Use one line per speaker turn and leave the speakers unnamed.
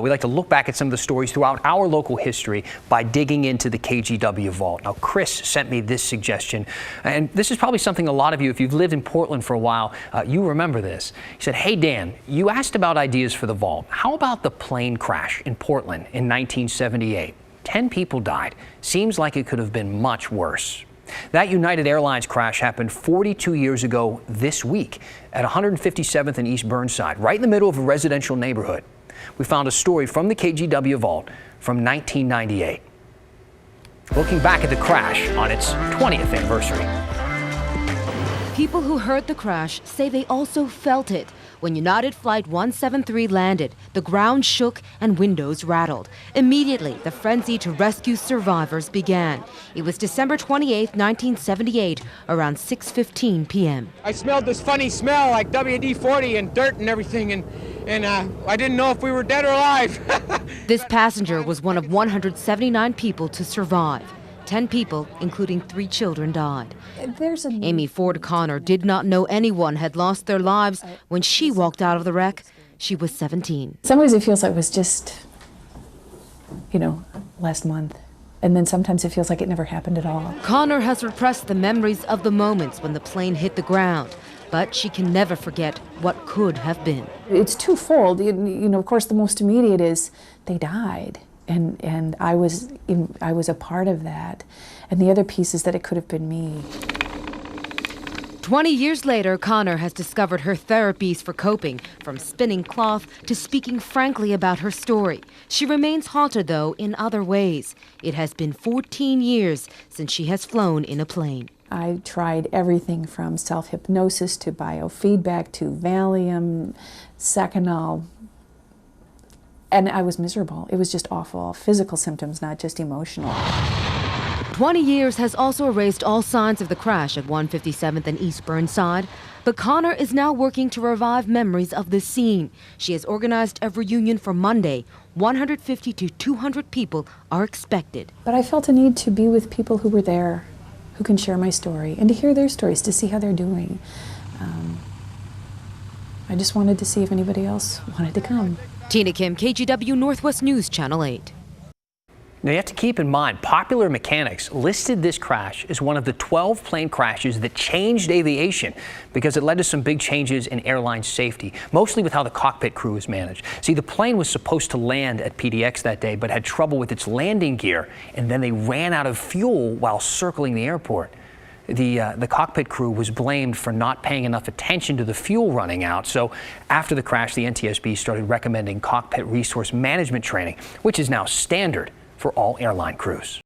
We like to look back at some of the stories throughout our local history by digging into the KGW Vault. Now, Chris sent me this suggestion, and this is probably something a lot of you, if you've lived in Portland for a while, you remember this. He said, "Hey, Dan, you asked about ideas for the Vault. How about the plane crash in Portland in 1978? 10 people died. Seems like it could have been much worse." That United Airlines crash happened 42 years ago this week at 157th and East Burnside, right in the middle of a residential neighborhood. We found a story from the KGW Vault from 1998. Looking back at the crash on its 20th anniversary.
People who heard the crash say they also felt it. When United Flight 173 landed, the ground shook and windows rattled. Immediately, the frenzy to rescue survivors began. It was December 28, 1978, around 6:15 p.m.
I smelled this funny smell like WD-40 and dirt and everything, and I didn't know if we were dead or alive.
This passenger was one of 179 people to survive. 10 people, including 3 children, died. Amy Ford Connor did not know anyone had lost their lives when she walked out of the wreck. She was 17.
Some ways it feels like it was just, last month. And then sometimes it feels like it never happened at all.
Connor has repressed the memories of the moments when the plane hit the ground, but she can never forget what could have been.
It's twofold. Of course, the most immediate is they died. And I was a part of that. And the other piece is that it could have been me.
20 years later, Connor has discovered her therapies for coping, from spinning cloth to speaking frankly about her story. She remains haunted, though, in other ways. It has been 14 years since she has flown in a plane.
I tried everything from self-hypnosis to biofeedback to Valium, Seconal. And I was miserable. It was just awful. Physical symptoms, not just emotional.
20 years has also erased all signs of the crash at 157th and East Burnside. But Connor is now working to revive memories of this scene. She has organized a reunion for Monday. 150 to 200 people are expected.
But I felt a need to be with people who were there, who can share my story, and to hear their stories, to see how they're doing. I just wanted to see if anybody else wanted to come.
Tina Kim, KGW Northwest News, Channel 8.
Now, you have to keep in mind, Popular Mechanics listed this crash as one of the 12 plane crashes that changed aviation because it led to some big changes in airline safety, mostly with how the cockpit crew is managed. See, the plane was supposed to land at PDX that day, but had trouble with its landing gear, and then they ran out of fuel while circling the airport. The cockpit crew was blamed for not paying enough attention to the fuel running out. So after the crash, the NTSB started recommending cockpit resource management training, which is now standard for all airline crews.